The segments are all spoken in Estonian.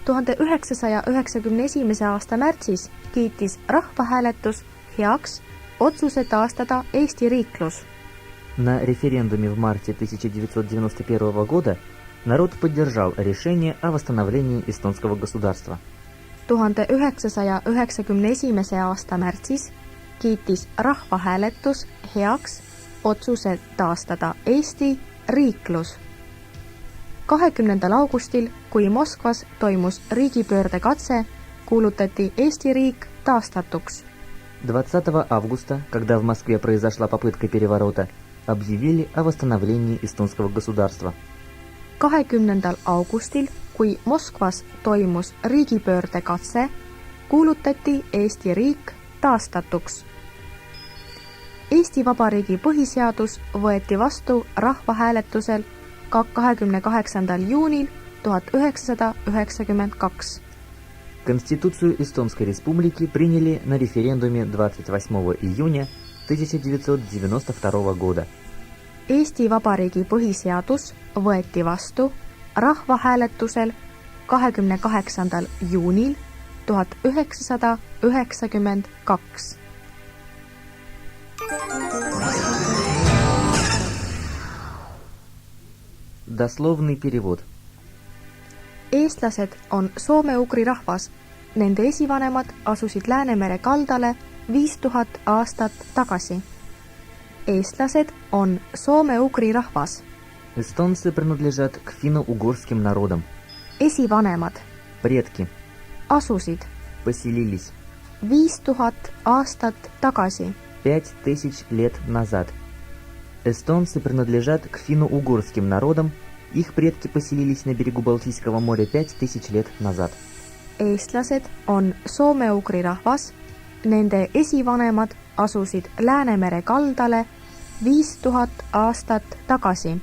1991. aasta märtsis kiitis rahvahääletus heaks otsuse taastada Eesti riiklus. На референдуме в марте 1991 года народ поддержал решение о восстановлении эстонского государства. 1991. aasta märtsis kiitis rahvahääletus heaks otsuse taastada Eesti riiklus. 20. augustil, kui Moskvas toimus riigipöördekatse, kuulutati Eesti riik taastatuks. 20 августа, когда в Москве произошла попытка переворота, объявили о восстановлении эстонского государства. 20. augustil, kui Moskvas toimus riigipöördekatse, kuulutati Eesti riik taastatuks. Eesti Vabariigi põhiseadus võeti vastu rahvahääletusel 28. juunil 1992. Конституцию Эстонской Республики приняли на референдуме 28 июня 1992 года. Eesti Vabariigi põhiseadus võeti vastu rahvahääletusel 28. juunil 1992. Дословный перевод. Eestlased on soome-ugri rahvas. Nende esivanemad asusid Läänemere kaldale 5000 aastat tagasi. Eestlased on soome-ugri rahvas. Эстонцы принадлежат к финно-угорским народам. Esivanemad Предки asusid поселились 5000 aastat tagasi. 5000 лет назад. Эстонцы принадлежат к финно-угорским народам. Их предки поселились на берегу Балтийского моря 5000 лет назад. Eestlased on soome-ugri rahvas. Nende esivanemad asusid Läänemere kaldale 5000 aastat tagasi.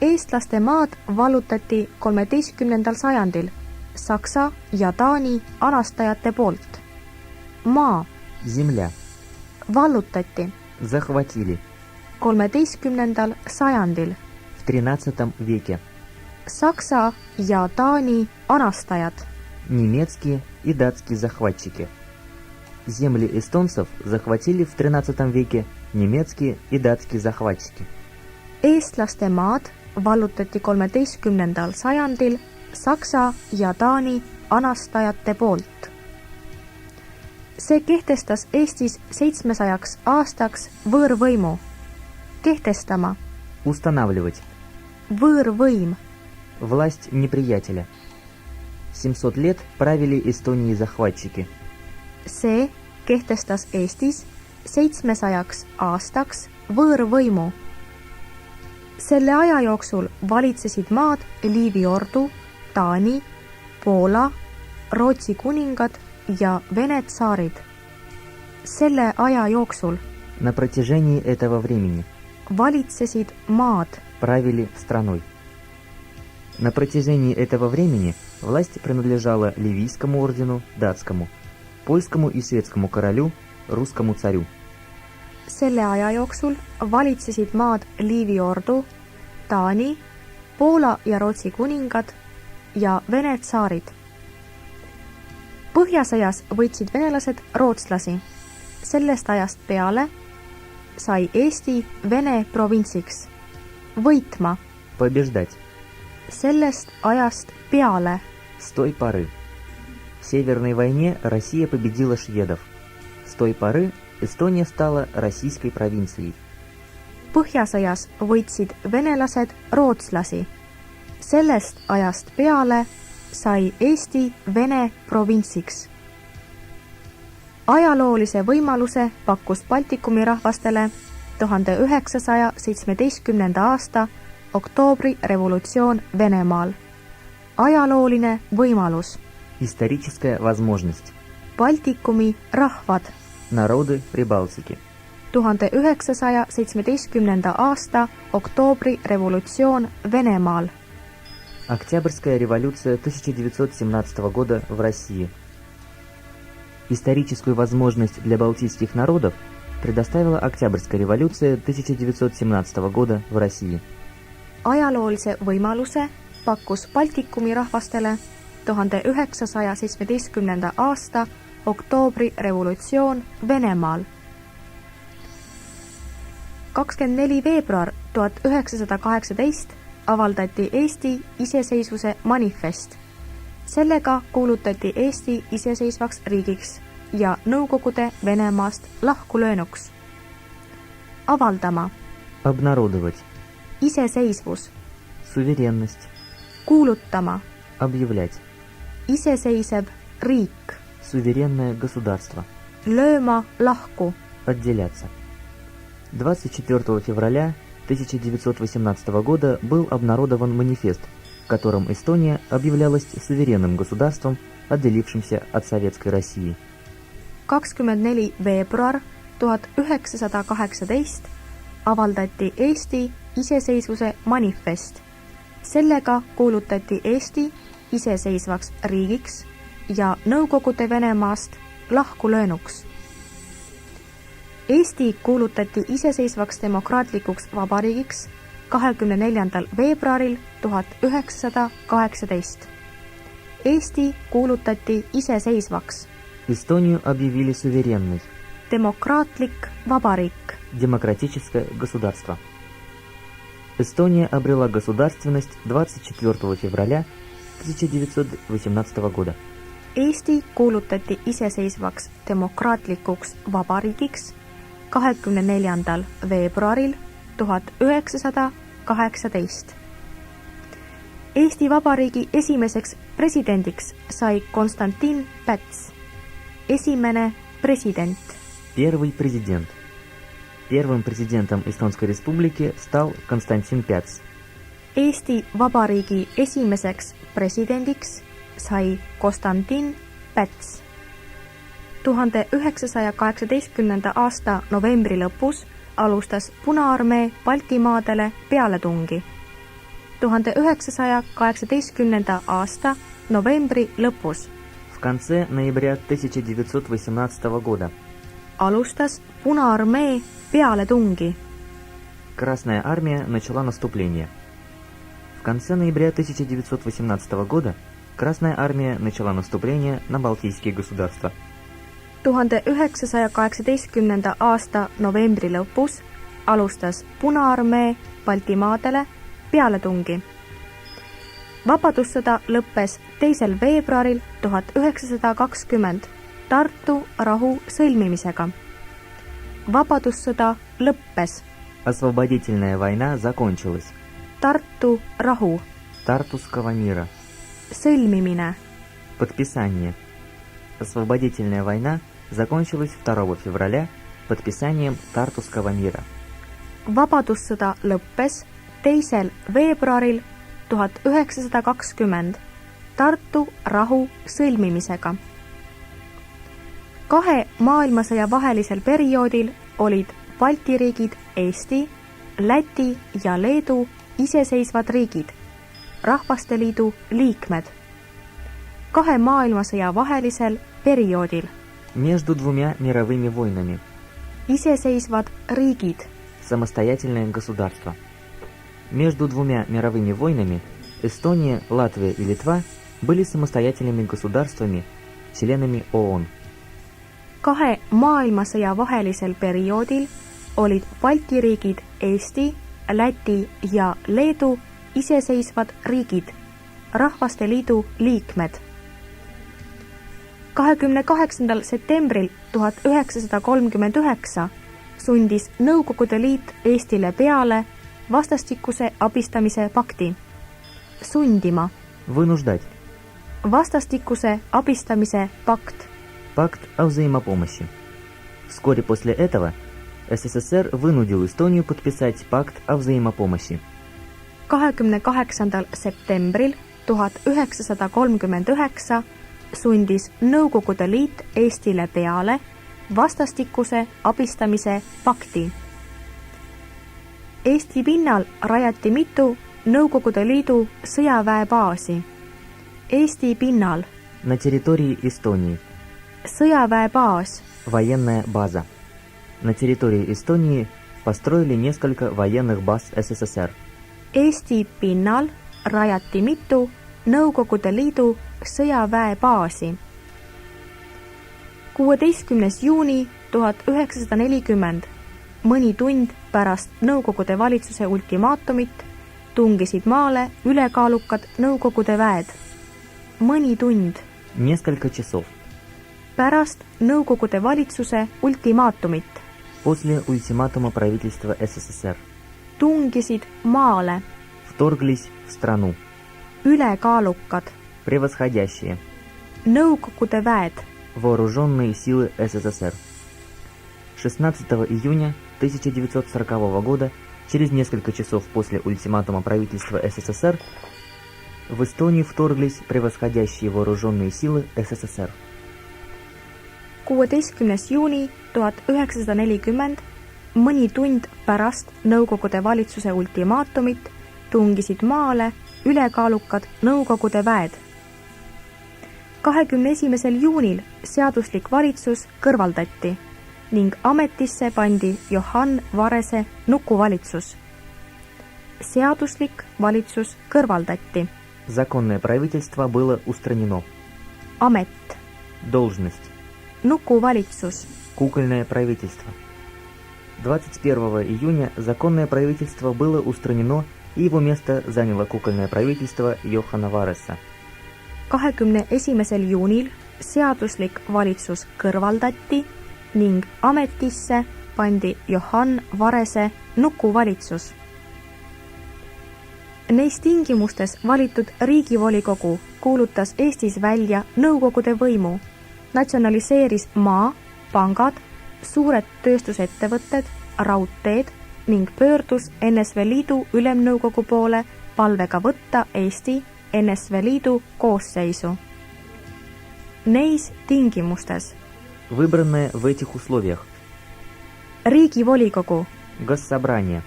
Eestlaste maad vallutati 13. sajandil Saksa ja Taani anastajate poolt. Maa Земля vallutati захватили 13. sajandil в 13 веке. Saksa ja Taani anastajad. Немецкие и датские захватчики. Земли эстонцев захватили в 13 веке немецкие и датские захватчики. Eestlaste maad vallutati 13. sajandil Saksa ja Taani anastajate poolt. See kehtestas Eestis 700 aastaks võõrvõimu. Kehtestama Устанавливать. võõrvõim. Власть неприятеля. 700 лет правили Эстонией захватчики. See kehtestas Eestis 700 aastaks võõrvõimu. Selle aja jooksul valitsesid maad Liivi ordu, Taani, Poola, Rootsi kuningad ja Vene tsaarid. Selle aja jooksul На протяжении этого времени valitsesid maad. правили страной. На протяжении этого времени власть принадлежала Ливийскому ордену, датскому, польскому и шведскому королю, русскому царю. Selle aja jooksul valitsesid maad Liivi ordu, Taani, Poola ja Rootsi kuningad ja Vene tsaarid. Põhjasõjas võitsid venelased rootslasi. Sellest ajast peale sai Eesti Vene provintsiks. Võitma. Побеждать. Sellest ajast peale. С той поры. В Северной войне Россия победила шведов. С той поры Эстония стала российской провинцией. Põhjasõjas võitsid venelased rootslasi. Sellest ajast peale sai Eesti Vene provintsiks. Ajaloolise võimaluse pakkus Baltikumi rahvastele 1917. aasta oktoobri revolutsioon Venemaal. Ajalooline võimalus. Историческая возможность. Baltikumi rahvad. Народы Прибалтики. 1917. aasta oktoobri revolutsioon Venemaal. Октябрьская революция 1917 года в России. Историческую возможность для балтийских народов предоставила Октябрьская революция 1917 года в России. Ajaloolise võimaluse pakkus Baltikumi rahvastele 1917. aasta oktoobri revolutsioon Venemaal. 24. veebruar 1918 avaldati Eesti iseseisvuse manifest. Sellega kuulutati Eesti iseseisvaks riigiks ja Nõukogude Venemaast lahkulöönuks. Avaldama. Обнародовать. Iseseisvus. Суверенность. Kuulutama. Объявлять. Iseseisev riik. Суверенное государство. Lööma lahku. Отделяться. 24 февраля 1918 года был обнародован манифест, в котором Эстония объявлялась суверенным государством, отделившимся от Советской России. 24. veebruar 1918 avaldati Eesti iseseisvuse manifest. Sellega kuulutati Eesti iseseisvaks riigiks ja Nõukogude Venemaast lahkulöönuks. Eesti kuulutati iseseisvaks demokraatlikuks vabariigiks 24. veebruaril 1918. Eesti kuulutati iseseisvaks. Эстонию объявили суверенной. Demokraatlik vabariik. Демократическое государство. Эстония обрела государственность 24 февраля 1918 года. Eesti kuulutati iseseisvaks demokraatlikuks vabariigiks 24. veebruaril 1918. Eesti Vabariigi esimeseks presidendiks sai Konstantin Päts. Esimene president. Первый президент. Первым президентом Эстонской республики стал Константин Пяц. Eesti Vabariigi esimeseks presidendiks sai Konstantin Päts. 1918. aasta novembri lõpus alustas Punaarmee Baltimaadele pealetungi. 1918. aasta novembri lõpus В конце ноября 1918 года alustas Punaarmee pealetungi. Красная армия начала наступление. В конце ноября 1918 года Красная армия начала наступление на Балтийские государства. 1918. aasta novembri lõpus alustas Punaarmee Baltimaadele pealetungi. Vabadussõda lõppes 2. veebruaril 1920 Tartu rahu sõlmimisega. Vabadussõda lõppes. Освободительная война закончилась. Tartu rahu. Тартусского мира. Sõlmimine. Подписание. Освободительная война закончилась 2 февраля подписанием Тартусского мира. Vabadussõda lõppes 2. veebruaril 1920 Tartu rahu sõlmimisega. Kahe maailmasõja vahelisel perioodil olid Balti riigid Eesti, Läti ja Leedu iseseisvad riigid, Rahvasteliidu liikmed. Kahe maailmasõja vahelisel perioodil Между двумя мировыми войнами. iseseisvad riigid, Самостоятельное государство. Между двумя мировыми войнами Эстония, Латвия и Литва были самостоятельными государствами, членами ООН. Kahe maailmasõja vahelisel perioodil olid Balti riigid Eesti, Läti ja Leedu iseseisvad riigid, Rahvasteliidu liikmed. 28. septembril 1939 sundis Nõukogude Liit Eestile peale vastastikuse abistamise pakti. Sundima. Вынуждать. Vastastikuse abistamise pakt. Пакт о взаимопомощи. Вскоре после этого СССР вынудил Эстонию подписать пакт о взаимопомощи. 28. septembril 1939 sundis Nõukogude Liit Eestile peale vastastikuse abistamise pakti. Eesti pinnal rajati mitu Nõukogude Liidu sõjaväebaasi. Eesti pinnal. На территории Эстонии. Sõjaväebaas. Военная база. На территории Эстонии построили несколько военных баз СССР. Eesti pinnal rajati mitu Nõukogude Liidu sõjaväebaasi. 16. juuni 1940, mõni tund pärast Nõukogude valitsuse ultimaatumit, tungisid maale ülekaalukad Nõukogude väed. Mõni tund Несколько часов pärast Nõukogude valitsuse ultimaatumit после ультиматума правительства СССР tungisid maale вторглись в страну ülekaalukad превосходящие Nõukogude väed. вооруженные силы СССР. 16 июня 1940 года, через несколько часов после ультиматума правительства СССР, в Эстонию вторглись превосходящие вооруженные силы СССР. 16. juuni 1940, mõni tund pärast Nõukogude valitsuse ultimaatumit tungisid maale ülekaalukad Nõukogude väed. 21. juunil seaduslik valitsus kõrvaldati ning ametisse pandi Johan Varese nukuvalitsus. Seaduslik valitsus kõrvaldati. Законное правительство было устранено. Amet, Должность. nukuvalitsus. Кукольное правительство. 21 июня законное правительство было устранено, и его место заняло кукольное правительство Йохана Вареса. 21. juunil seaduslik valitsus kõrvaldati ning ametisse pandi Johan Varese nukuvalitsus. Neis tingimustes valitud Riigivolikogu kuulutas Eestis välja Nõukogude võimu, natsionaliseeris maa, pangad, suured tööstusettevõtted, raudteed ning pöördus NSV Liidu Ülemnõukogu poole palvega võtta Eesti NSV Liidu koosseisu. Neis tingimustes Выбранное в этих условиях Riigivolikogu Госсобрание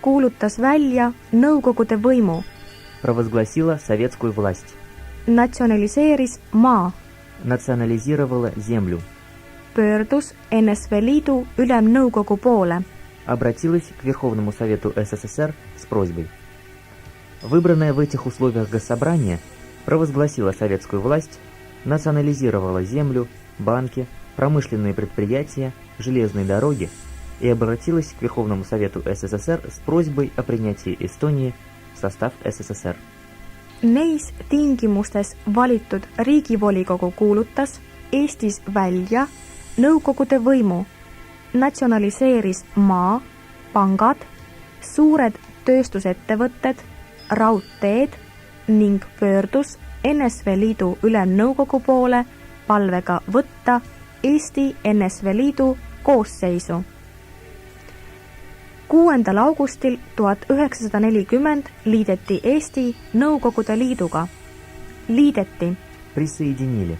kuulutas välja Nõukogude võimu, провозгласило советскую власть, natsionaliseeris maa, национализировало землю, pöördus NSV Liidu Ülemnõukogu poole, обратилось к Верховному Совету СССР с просьбой. Выбранное в этих условиях Госсобрание провозгласило советскую власть, национализировало землю, банки, промышленные предприятия, железные дороги и обратилось к Верховному Совету СССР с просьбой о принятии Эстонии в состав СССР. Neis tingimustes valitud Riigivolikogu kuulutas Eestis välja Nõukogude võimu, natsionaliseeris maa, pangad, suured tööstusettevõtted, raudteed ning pöördus NSV Liidu Ülemnõukogu poole palvega võtta Eesti NSV Liidu koosseisu. 6. augustil 1940 liideti Eesti Nõukogude Liiduga. Liideti Присоединили.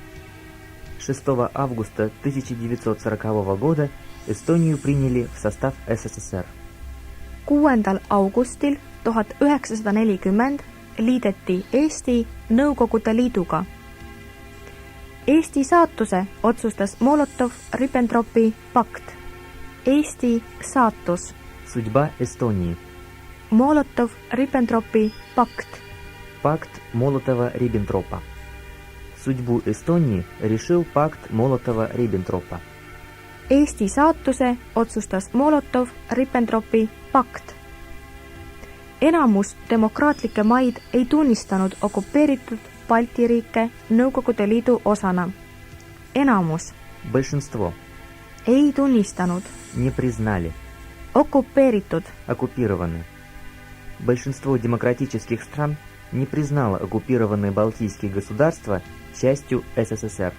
6 августа 1940 года Эстонию приняли в состав СССР. 6. augustil 1940 liideti Eesti Nõukogude Liiduga. Eesti saatuse otsustas Molotov-Ribbentropi pakt. Eesti saatus. Судьба Эстонии. Molotov-Ribbentropi pakt. Пакт Молотова-Риббентропа. Судьбу Эстонии решил пакт Молотова-Риббентропа. Eesti saatuse otsustas Molotov-Ribbentropi pakt. Enamus demokraatlikke maid ei tunnistanud okupeeritud Balti riike Nõukogude Liidu osana. Enamus Большинство ei tunnistanud не признали okupeeritud оккупированные. Большинство демократических стран не признало оккупированные Балтийские государства частью СССР.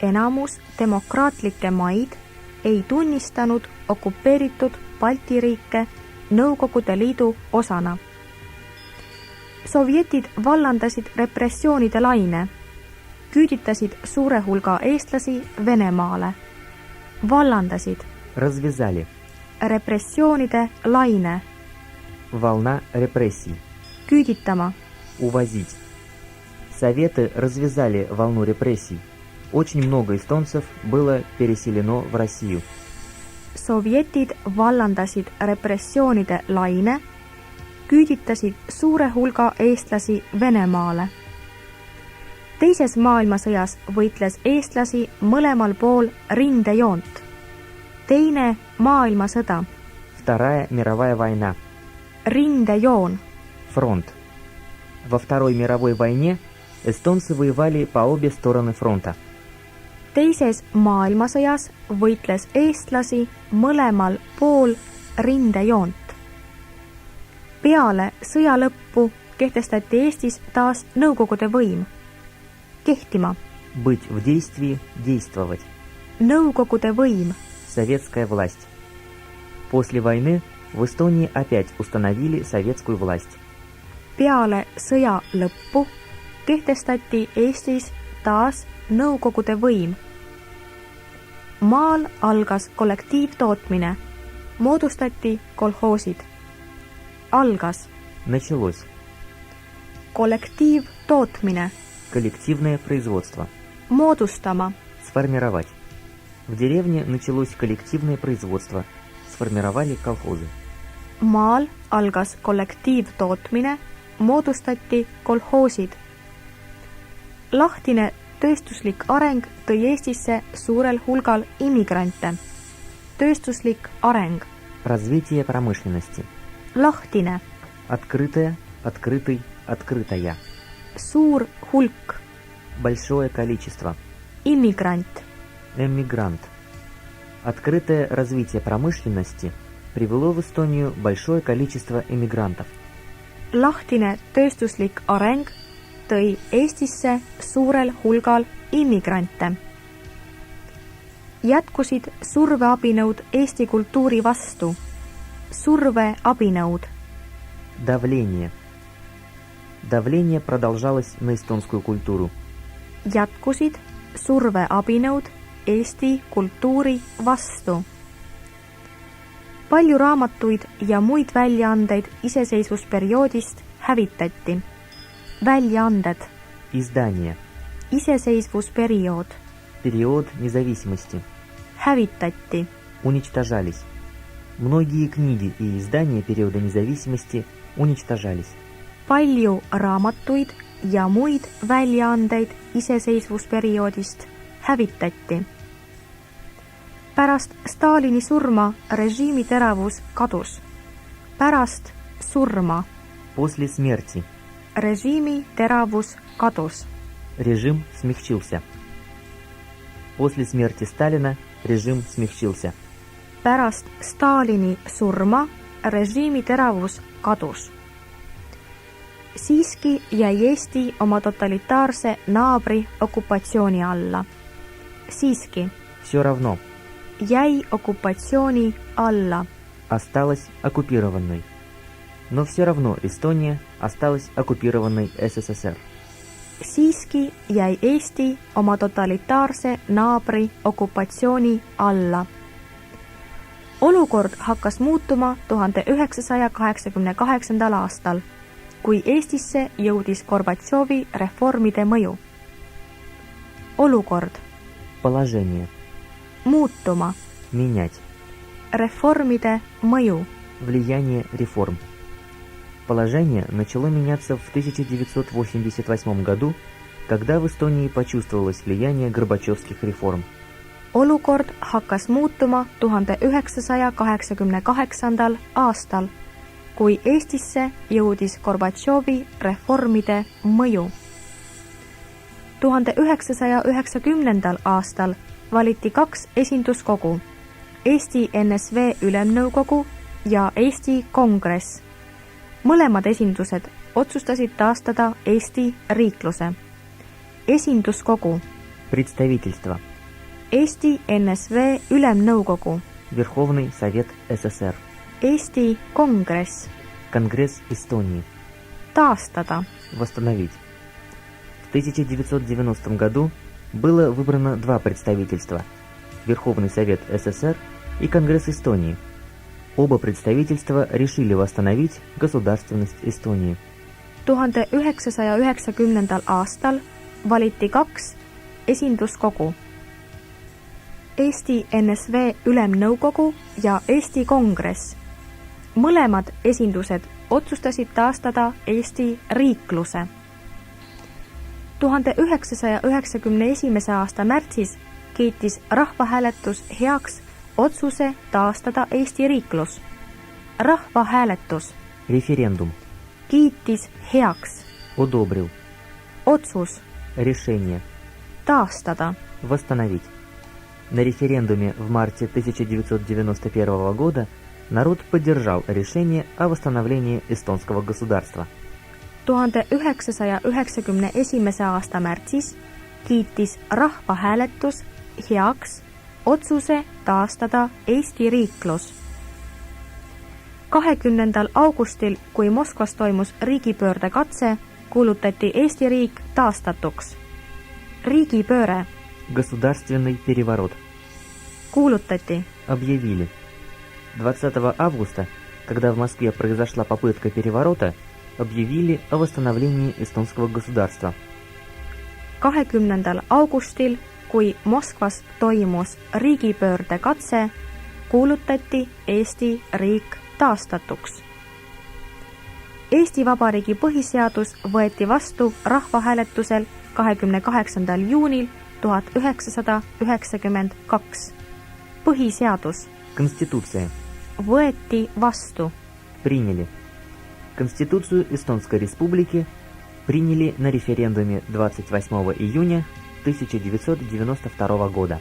Enamus demokraatlikke maid ei tunnistanud okupeeritud Balti riike Nõukogude Liidu osana. Sovjetid vallandasid repressioonide laine, küüditasid suure hulga eestlasi Venemaale. Vallandasid Развязали repressioonide laine, волна репрессий. küüditama, Увозить. Советы развязали волну репрессий. Очень много эстонцев было переселено в Россию. sovjetid vallandasid repressioonide laine, küüditasid suure hulga eestlasi Venemaale. Teises maailmasõjas võitles eestlasi mõlemal pool rindejoont. Teine maailmasõda. Вторая мировая война. Rindejoon. Фронт. Во Второй мировой войне эстонцы воевали по обе стороны фронта. Teises maailmasõjas võitles eestlasi mõlemal pool rindejoont. Peale sõja lõppu kehtestati Eestis taas Nõukogude võim. Kehtima. Быть в действии, действовать. Nõukogude võim. Советская власть. После войны в Эстонии опять установили советскую власть. Peale sõja lõppu kehtestati Eestis taas Nõukogude võim. Maal algas kollektiivtootmine. Moodustati kolhoosid. Algas. Началось. Kollektiivtootmine. Коллективное производство. Moodustama. Сформировать. В деревне началось коллективное производство. Сформировали колхозы. Maal algas kollektiivtootmine. Moodustati kolhoosid. Lahtine tööstuslik areng tõi Eestisse suurel hulgal immigrante. Tööstuslik areng. Развитие промышленности. Lahtine. Открытое, открытый, открытая. Suur hulk. Большое количество. Immigrant. Эммигрант. Открытое развитие промышленности привело в Эстонию большое количество эмигрантов. Lahtine tööstuslik areng tõi Eestisse suurel hulgal immigrante. Jätkusid surveabinõud Eesti kultuuri vastu. Surveabinõud. Давление. Давление продолжалось на эстонскую культуру. Jätkusid surveabinõud Eesti kultuuri vastu. Palju raamatuid ja muid väljaandeid iseseisvusperioodist hävitati. Väljaanded. Издание. Iseseisvusperiood. Период независимости. Hävitati. Уничтожались. Многие книги и издания периода независимости уничтожались. Palju raamatuid ja muid väljaandeid iseseisvusperioodist hävitati. Pärast Stalini surma režiimi teravus kadus. Pärast surma. После смерти. Režiimi teravus kadus. Режим смягчился. После смерти Сталина режим смягчился. Pärast Stalini surma režiimi teravus kadus. Siiski jäi Eesti oma totalitaarse naabri okupatsiooni alla. Siiski. Все равно. Jäi okupatsiooni alla. Осталась оккупированной. Но все равно Эстония осталась оккупированной СССР. Siiski jäi Eesti oma totalitaarse naabri okupatsiooni alla. Olukord hakkas muutuma 1988. aastal, kui Eestisse jõudis Gorbatšovi reformide mõju. Olukord. Положение. Muutuma. Менять. Reformide mõju. Влияние реформ. Положение начало меняться в 1988 году, когда в Эстонии почувствовалось влияние горбачевских реформ. Olukord hakkas muutuma 1988. aastal, kui Eestisse jõudis Gorbatšovi reformide mõju. 1990. aastal valiti 2 esinduskogu, Eesti NSV Ülemnõukogu ja Eesti Kongress. Mõlemad esindused otsustasid taastada Eesti riikluse. Esinduskogu. Представительство. Eesti NSV Ülemnõukogu. Верховный Совет СССР. Eesti Kongress. Конгресс Эстонии. Taastada. Восстановить. В 1990 году было выбрано 2 представительства – Верховный Совет СССР и Конгресс Эстонии. Оба представительства решили восстановить государственность Эстонии. 1990. aastal valiti 2 esinduskogu. Eesti NSV Ülemnõukogu ja Eesti Kongress. Mõlemad esindused otsustasid taastada Eesti riikluse. 1991. aasta märtsis kiitis rahvahääletus heaks otsuse taastada Eesti riiklus. Rahvahääletus Референдум. kiitis heaks Одобрил. otsus Решение. taastada. Восстановить. На референдуме в марте 1991 года народ поддержал решение о восстановлении эстонского государства. 1991. aasta märtsis kiitis rahvahääletus heaks otsuse taastada Eesti riiklus. 20. augustil, kui Moskvas toimus riigipöörde katse, kuulutati Eesti riik taastatuks. Riigipööre Государственный переворот. kuulutati. Объявили. 20 августа, когда в Москве произошла попытка переворота, объявили о восстановлении эстонского государства. 20. augustil, kui Moskvas toimus riigipöörde katse, kuulutati Eesti riik taastatuks. Eesti Vabariigi põhiseadus võeti vastu rahvahääletusel 28. juunil 1992. Põhiseadus Конституция. võeti vastu. Приняли. Конституцию Эстонской Республики приняли на референдуме 28 июня 1992 года.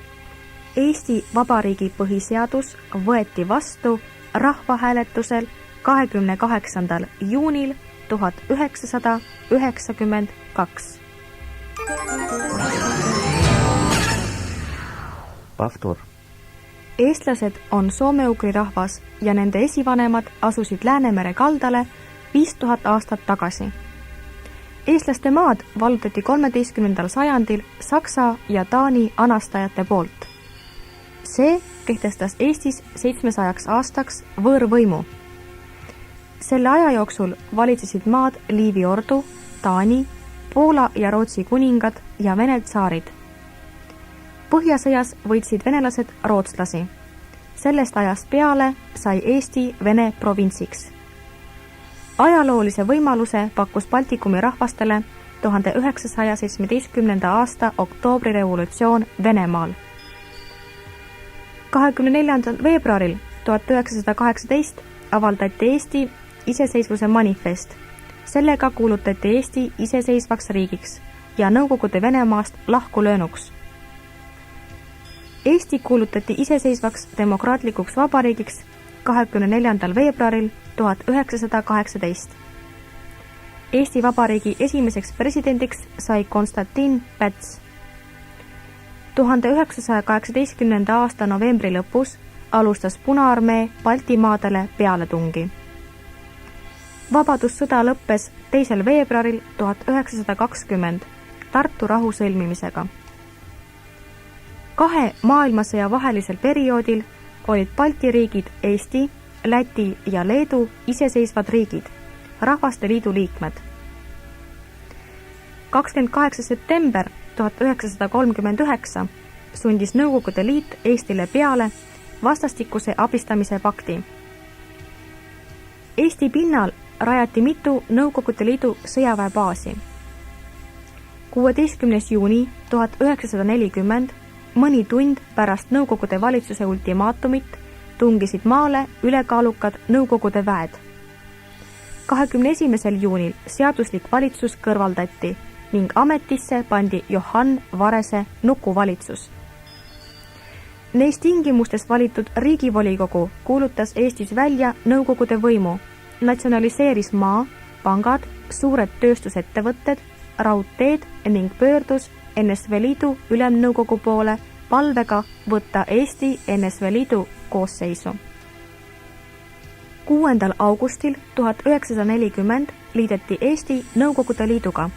Eesti Vabariigi põhiseadus võeti vastu rahvahääletusel 28. juunil 1992. Повтор. Eestlased on soome-ugri rahvas ja nende esivanemad asusid Läänemere kaldale 5000 aastat tagasi. Eestlaste maad vallutati 13. sajandil Saksa ja Taani anastajate poolt. See kehtestas Eestis 700 aastaks võõrvõimu. Selle aja jooksul valitsesid maad Liivi ordu, Taani, Poola ja Rootsi kuningad ja Vene tsaarid. Põhjasõjas võitsid venelased rootslasi. Sellest ajast peale sai Eesti Vene provintsiks. Ajaloolise võimaluse pakkus Baltikumi rahvastele 1917. aasta oktoobrirevolutsioon Venemaal. 24. veebruaril 1918 avaldati Eesti iseseisvuse manifest. Sellega kuulutati Eesti iseseisvaks riigiks ja Nõukogude Venemaast lahkulöönuks. Eesti kuulutati iseseisvaks demokraatlikuks vabariigiks 24. veebruaril 1918. Eesti Vabariigi esimeseks presidendiks sai Konstantin Päts. 1918. aasta novembri lõpus alustas Punaarmee Baltimaadele pealetungi. Vabadussõda lõppes 2. veebruaril 1920 Tartu rahu sõlmimisega. 2 maailmasõja vahelisel perioodil olid Balti riigid Eesti, Läti ja Leedu iseseisvad riigid, Rahvaste Liidu liikmed. 28. september 1939 sundis Nõukogude Liit Eestile peale vastastikuse abistamise pakti. Eesti pinnal rajati mitu Nõukogude Liidu sõjaväebaasi. 16. juuni 1940, mõni tund pärast Nõukogude valitsuse ultimaatumit, tungisid maale ülekaalukad Nõukogude väed. 21. juunil seaduslik valitsus kõrvaldati ning ametisse pandi Johann Varese nukuvalitsus. Neis tingimustes valitud Riigivolikogu kuulutas Eestis välja Nõukogude võimu, natsionaliseeris maa, pangad, suured tööstusettevõtted, raudteed ning pöördus NSV Liidu Ülemnõukogu poole palvega võtta Eesti NSV Liidu koosseisu. 6. augustil 1940 liideti Eesti Nõukogude Liiduga.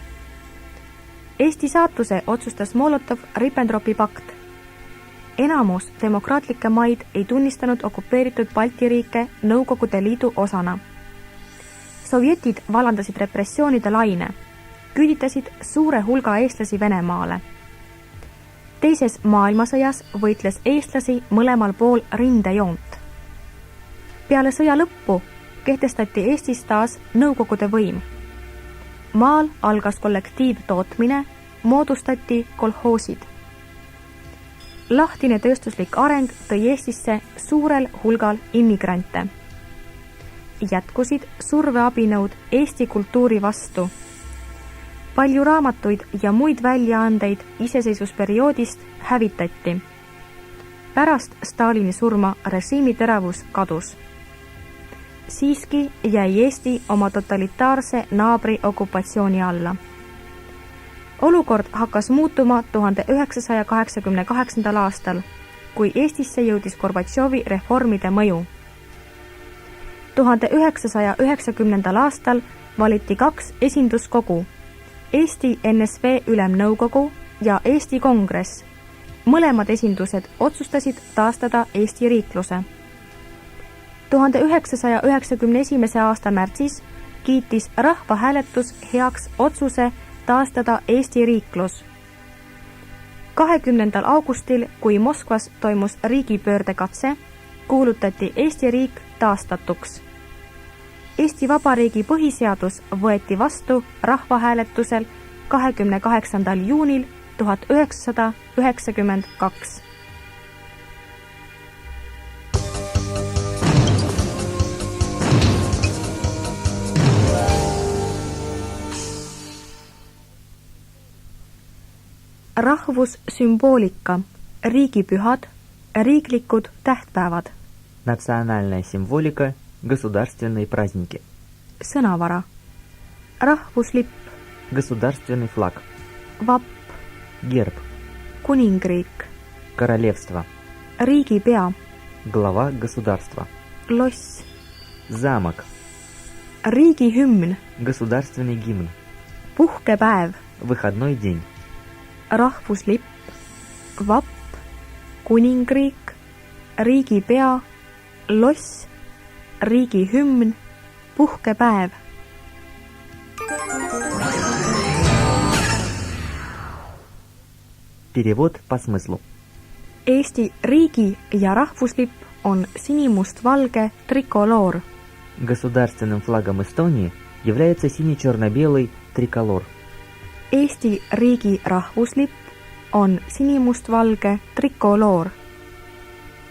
Eesti saatuse otsustas Molotov-Ribbentropi pakt. Enamus demokraatlikke maid ei tunnistanud okupeeritud Balti riike Nõukogude Liidu osana. Sovjetid vallandasid repressioonide laine, küüditasid suure hulga eestlasi Venemaale. Teises maailmasõjas võitles eestlasi mõlemal pool rindejoont. Peale sõja lõppu kehtestati Eestis taas nõukogude võim. Maal algas kollektiivtootmine, moodustati kolhoosid. Lahtine tööstuslik areng tõi Eestisse suurel hulgal immigrante. Jätkusid surveabinõud Eesti kultuuri vastu. Palju raamatuid ja muid väljaandeid iseseisvusperioodist hävitati. Pärast Stalini surma režiimi teravus kadus. Siiski jäi Eesti oma totalitaarse naabri okupatsiooni alla. Olukord hakkas muutuma 1988. aastal, kui Eestisse jõudis Gorbatšovi reformide mõju. 1990. aastal valiti 2 esinduskogu, Eesti NSV Ülemnõukogu ja Eesti Kongress. Mõlemad esindused otsustasid taastada Eesti riikluse. 1991. aasta märtsis kiitis rahvahääletus heaks otsuse taastada Eesti riiklus. 20. augustil, kui Moskvas toimus riigipöördekatse, kuulutati Eesti riik taastatuks. Eesti Vabariigi põhiseadus võeti vastu rahvahääletusel 28. juunil 1992. Rahvussümboolika, riigipühad, riiklikud tähtpäevad. Национальная символика, государственные праздники. Sõnavara. Rahvuslipp, Государственный флаг. vapp, Герб. kuningriik, Королевство. riigipea, Глава государства. loss, Замок. riigihümn, Государственный гимн. puhkepäev, Выходной день. rahvuslipp, vapp, kuningriik, riigipea, loss, riigihümn, puhkepäev. Перевод по смыслу. Eesti riigi ja rahvuslipp on sinimustvalge trikoloor. Государственным флагом Эстонии является сине-черно-белый триколор. Eesti riigi rahvuslipp on sinimustvalge trikoloor.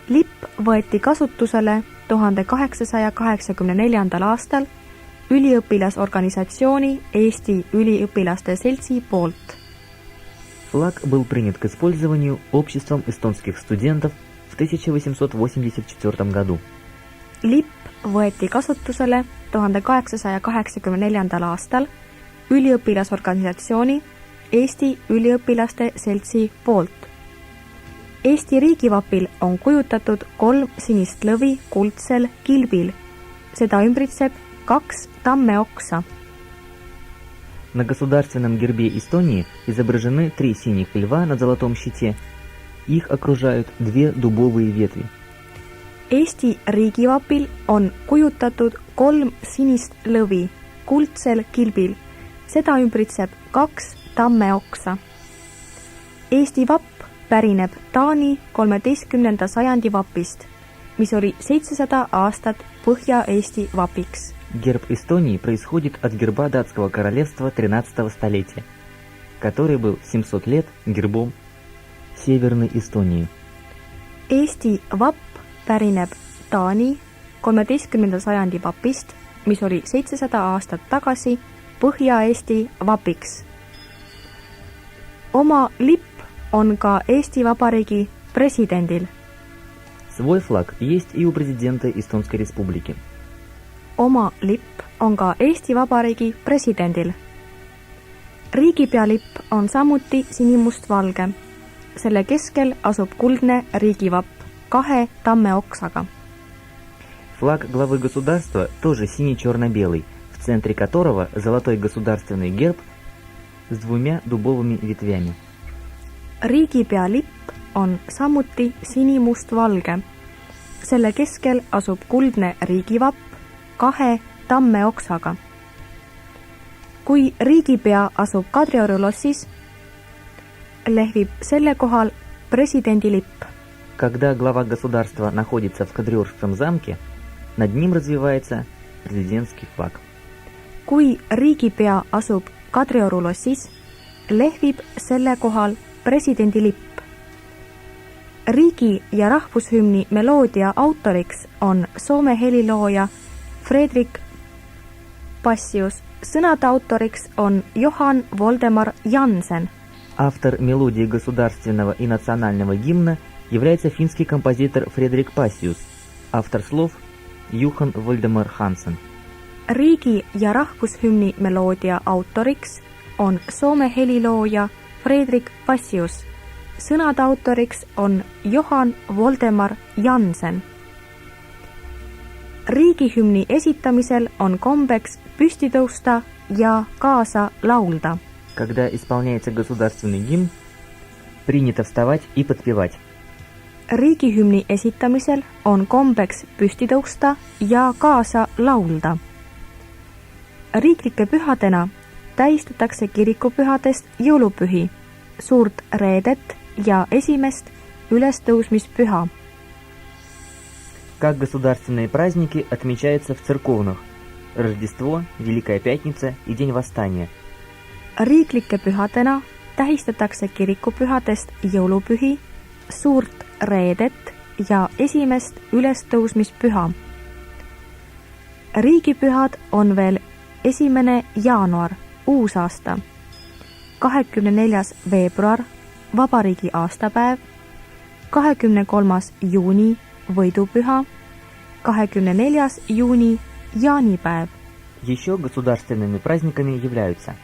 Lipp võeti kasutusele 1884. aastal üliõpilasorganisatsiooni Eesti Üliõpilaste Seltsi poolt. Флаг был принят к использованию обществом эстонских студентов в 1884 году. Lipp võeti kasutusele 1884. aastal üliõpilasorganisatsiooni Eesti Üliõpilaste Seltsi poolt. Eesti riigivapil on kujutatud 3 sinist lõvi kuldsel kilbil. Seda ümbritseb 2 tammeoksa. На государственном гербе Эстонии изображены 3 синих льва на золотом щите. Их окружают 2 дубовые ветви. Eesti riigivapil on kujutatud 3 sinist lõvi kuldsel kilbil. Seda ümbritseb 2 tammeoksa. Eesti vapp pärineb Taani 13. sajandi vapist, mis oli 700 aastat Põhja-Eesti vapiks. Герб Эстонии происходит от герба датского королевства 13 столетия, который был 700 лет гербом Северной Эстонии. Eesti vapp pärineb Taani 13. sajandi vapist, mis oli 700 aastat tagasi Põhja-Eesti vapiks. Oma lipp on ka Eesti Vabariigi presidendil. Свой флаг есть и у президента Эстонской республики. Oma lipp on ka Eesti Vabariigi presidendil. Riigipea lipp on samuti sinimustvalge. Selle keskel asub kuldne riigivapp 2 tammeoksaga. Флаг главы государства тоже сине-черно-белый, в центре которого золотой государственный герб с 2 дубовыми ветвями. Riigipea lipp on samuti sinimustvalge. Selle keskel asub kuldne riigivapp 2 tammeoksaga. Kui riigipea asub Kadrioru lossis, lehvib selle kohal presidendi lipp. Когда глава государства находится в Кадриорском замке, над ним развивается президентский флаг. Kui riigipea asub Kadrioru lossis, lehvib selle kohal presidendi lipp. Riigi- ja rahvushümni meloodia autoriks on Soome helilooja Fredrik Pacius. Sõnade autoriks on Johan Voldemar Jansen. Автор мелодии государственного и национального гимна является финский композитор Фредерик Пассиус. Автор слов Johan Voldemar Jansen. Riigi- ja rahvushümni meloodia autoriks on Soome helilooja Fredrik Pacius. Sõnade autoriks on Johan Voldemar Jansen. Riigihümni esitamisel on kombeks püsti tõusta ja kaasa laulda. Когда исполняется государственный гимн, принято вставать и подпевать. Riigihümni esitamisel on kombeks püsti tõusta ja kaasa laulda. Riiklike pühadena tähistatakse kirikupühadest jõulupühi, suurt reedet ja esimest ülestõusmispüha. Как государственные праздники отмечаются в церковных: Рождество, Великая Пятница и День Восстания. Riiklike pühadena tähistatakse kirikupühadest jõulupühi, suurt reedet ja esimest ülestõusmispüha. Riigipühad on veel 1. jaanuar, uusaasta, 24. veebruar, vabariigi aastapäev, 23. juuni, võidupüha, 24. juuni, jaanipäev. Еще государственными праздниками являются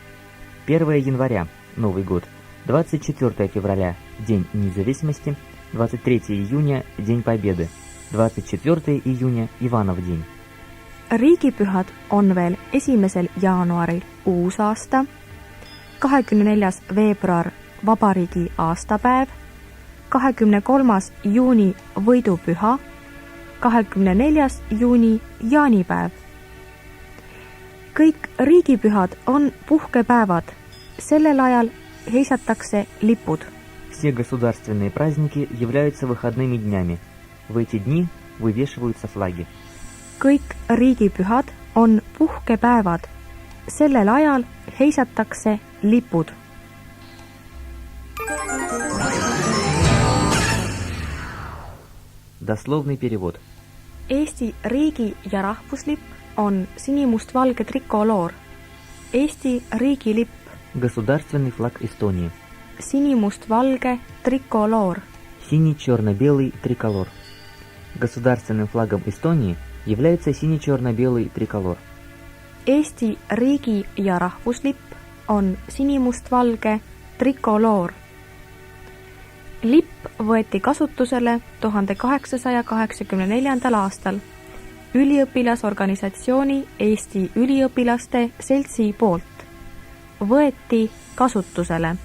1 января – Новый год, 24 февраля – День независимости, 23 июня – День Победы, 24 июня – Иванов день. Riigipühad on veel 1. jaanuaril uusaasta, 24. veebruar vabariigi aastapäev, 23. juuni võidupüha, 24. juuni jaanipäev. Kõik riigipühad on puhkepäevad. Sellel ajal heisatakse lipud. Все государственные праздники являются выходными днями. В эти дни вывешиваются флаги. Kõik riigipühad on puhkepäevad. Sellel ajal heisatakse lipud. Дословный перевод. Eesti riigi ja rahvuslipp on sinimustvalge trikoloor. Eesti riigilipp, Государственный флаг Эстонии. sinimustvalge trikoloor. Синий-черно-белый триколор. Государственным флагом Эстонии является синий-черно-белый триколор. Eesti riigi ja rahvuslipp on sinimustvalge trikoloor. Lipp võeti kasutusele 1884. aastal üliõpilasorganisatsiooni Eesti Üliõpilaste Seltsi poolt. Võeti kasutusele.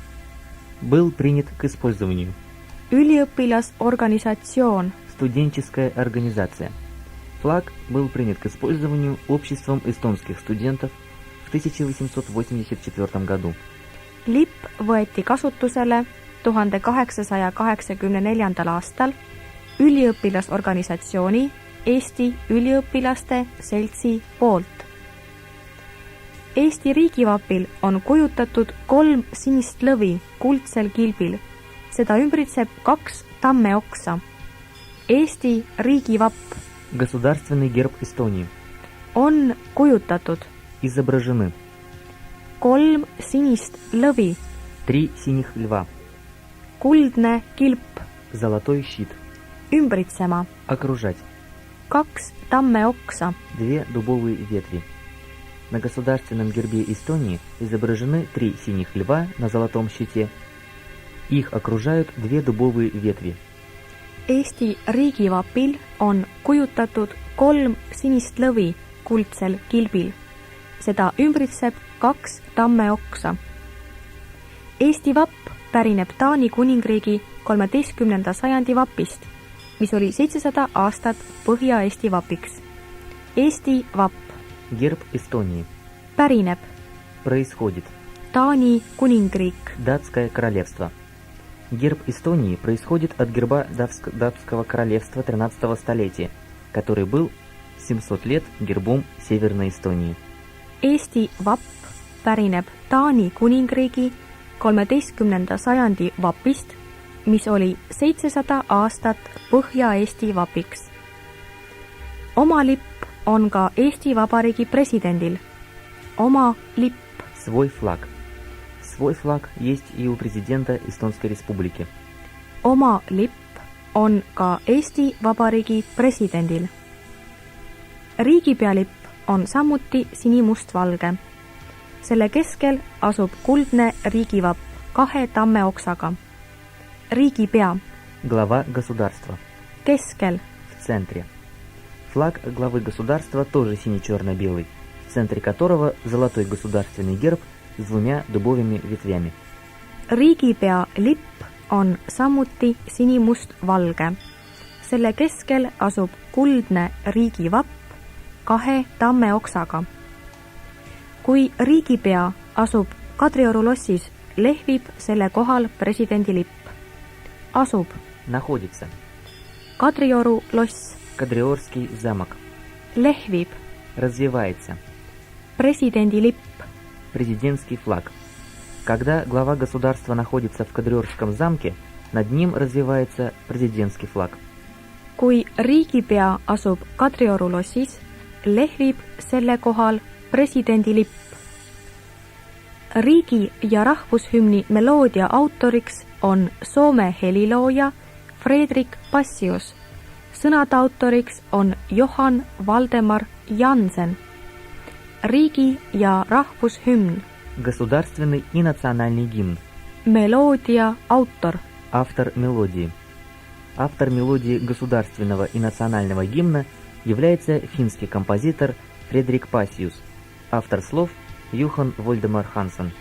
Был принят к использованию. Üliõpilasorganisatsioon. Студенческая организация. Флаг был принят к использованию Обществом эстонских студентов в 1884 году. Lipp võeti kasutusele 1884. aastal üliõpilasorganisatsiooni Eesti Üliõpilaste Seltsi poolt. Eesti riigivapil on kujutatud 3 sinist lõvi kuldsel kilbil. Seda ümbritseb 2 tammeoksa. Eesti riigivapp Государственный герб Эстонии. on kujutatud Изображены 3 sinist lõvi, 3 синих льва, kuldne kilp, золотой щит, ümbritsema, окружать, 2 tammeoksa. 2 дубовые ветви. На государственном гербе Эстонии изображены 3 синих льва на золотом щите. Их окружают 2 дубовые ветви. Eesti riigivapil on kujutatud 3 sinist lõvi kuldsel kilbil. Seda ümbritseb 2 tammeoksa. Eesti vapp pärineb Taani kuningriigi 13. sajandi vapist, mis oli 700 aastat Põhja-Eesti vapiks. Eesti vapp Герб Эстонии. pärineb Происходит. Taani kuningriik. Датское королевство. Герб Эстонии происходит от герба Датского королевства 13 столетия, который был 700 лет гербом Северной Эстонии. Eesti vapp pärineb Taani kuningriigi 13. sajandi vapist, mis oli 700 aastat Põhja-Eesti vapiks. Oma lipp on ka Eesti Vabariigi presidendil. Oma lipp. Свой флаг. Свой флаг есть и у президента Эстонской Республики. Oma lipp on ka Eesti Vabariigi presidendil. Riigipealipp on samuti sinimustvalge. Selle keskel asub kuldne riigivapp 2 tammeoksaga. Riigipea. Глава государства. Keskel. В центре. Флаг главы государства тоже сине-черно-белый, в центре которого золотой государственный герб с 2 дубовыми ветвями. Riigipea lipp on samuti sinimustvalge. Selle keskel asub kuldne riigivapp 2 tammeoksaga. Kui riigipea asub Kadrioru lossis, lehvib selle kohal presidendi lipp. Asub. Находится. Kadrioru loss. Кадриорский замок. Lehvib. Развивается. Presidendi lipp. Президентский флаг. Когда глава государства находится в Кадриорском замке, над ним развивается президентский флаг. Kui riigipea asub Kadrioru lossis, lehvib selle kohal presidendi lipp. Riigi- ja rahvushümni meloodia autoriks on Soome helilooja Fredrik Passius. Sõnade autoriks on Johan Valdemar Jansen. Riigi- ja rahvushümn. Государственный и национальный гимн. Meloodia autor. Автор мелодии. Автор мелодии государственного и национального гимна является финский композитор Фредрик Пассиус. Автор слов Johan Valdemar Jansen.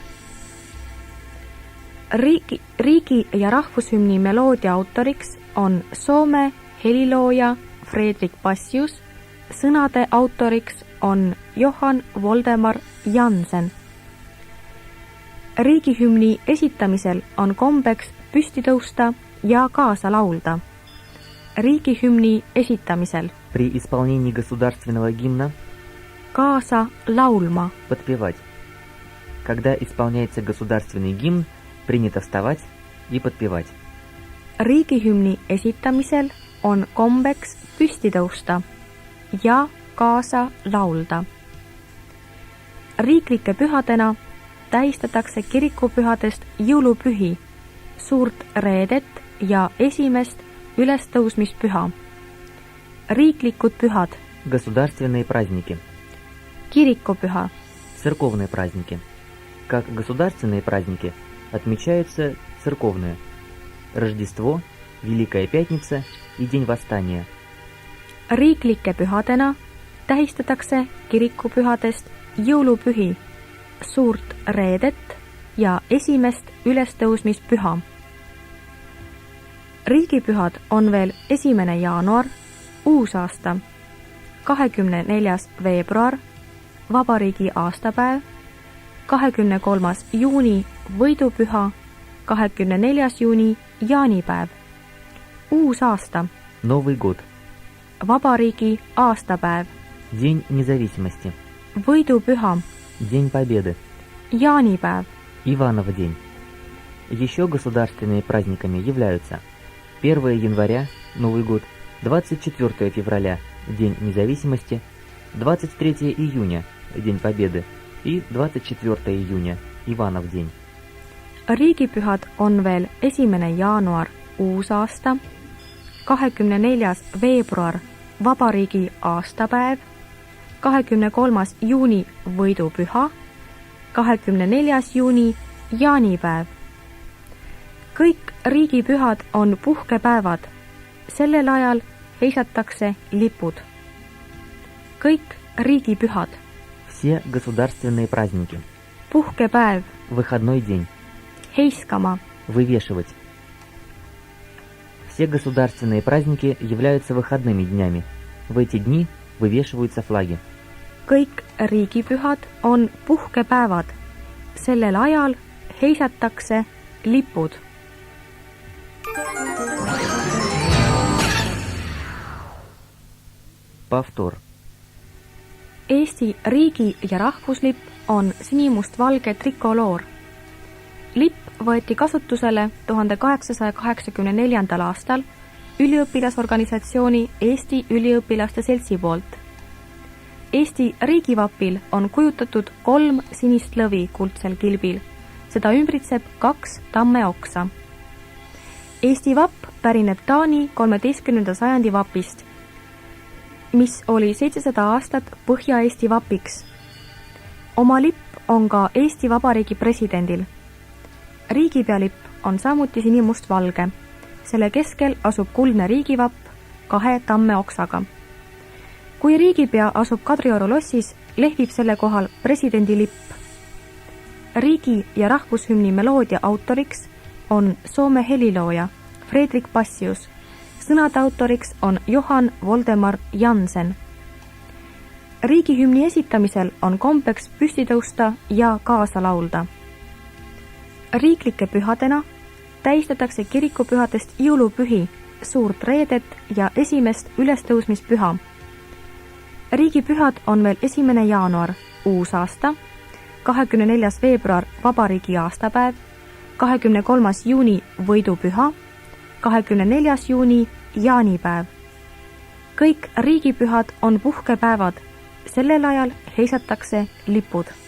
Riigi- ja rahvushümni meloodia autoriks on Soome helilooja Fredrik Passius. Sõnade autoriks on Johan Valdemar Jansen. Riigihümni esitamisel on kombeks püsti tõusta ja kaasa laulda. Riigihümni esitamisel. При исполнении государственного гимна Kaasa laulma. подпевать. Когда исполняется государственный гимн, принято вставать и подпевать. Riigihümni esitamisel on kombeks püsti tõusta ja kaasa laulda. Riiklike pühadena tähistatakse kirikupühadest jõulupühi, suurt reedet ja esimest ülestõusmispüha. Riiklikud pühad. Государственные праздники. Kirikupüha. Церковные праздники. Как государственные праздники отмечаются церковные. Рождество, Великая Пятница и День Восстания. Riiklike pühadena tähistatakse kirikupühadest jõulupühi, suurt reedet ja esimest ülestõusmispüha. Riigipühad on veel 1. jaanuar, uusaasta, 24. veebruar, vabariigi aastapäev, 23. juuni võidupüha, 24. juuni jaanipäev. Uusaasta. Новый год. Vabariigi aastapäev. День независимости. Võidupüha. День Победы. Jaanipäev. Иванов день. Еще государственными праздниками являются 1 января, Новый год, 24 февраля, День независимости, 23 июня, День Победы и 24 июня, Иванов день. Riigipühad on veel 1. jaanuar, uusaasta, 24. veebruar, vabariigi aastapäev, 23. juuni võidupüha, 24. juuni jaanipäev. Kõik riigipühad on puhkepäevad. Sellel ajal heisatakse lipud. Kõik riigipühad. Все государственные праздники. Puhkepäev. Выходной день. Heiskama. Вывешивать. Все государственные праздники являются выходными днями. В эти дни вывешиваются флаги. Kõik riigipühad on puhkepäevad. Sellel ajal heisatakse lipud. Повтор. Eesti riigi- ja rahvuslipp on sinimustvalge trikoloor. Lipp võeti kasutusele 1884. aastal üliõpilasorganisatsiooni Eesti Üliõpilaste Seltsi poolt. Eesti riigivapil on kujutatud 3 sinist lõvi kuldsel kilbil. Seda ümbritseb 2 tammeoksa. Eesti vapp pärineb Taani 13. sajandi vapist, mis oli 700 aastat Põhja-Eesti vapiks. Oma lipp on ka Eesti Vabariigi presidendil. Riigipealipp on samuti sinimustvalge. Selle keskel asub kuldne riigivapp 2 tammeoksaga. Kui riigipea asub Kadrioru lossis, lehvib selle kohal presidendi lipp. Riigi- ja rahvushümni meloodia autoriks on Soome helilooja Fredrik Bassius. Sõnade autoriks on Johan Voldemar Jansen. Riigihümni esitamisel on kombeks püsti tõusta ja kaasa laulda. Riiklike pühadena tähistatakse kirikupühadest jõulupühi, suurt reedet ja esimest ülestõusmispüha. Riigipühad on veel 1. jaanuar, uusaasta, 24. veebruar, vabariigi aastapäev, 23. juuni, võidupüha, 24. juuni, jaanipäev. Kõik riigipühad on puhkepäevad, sellel ajal heisatakse lipud.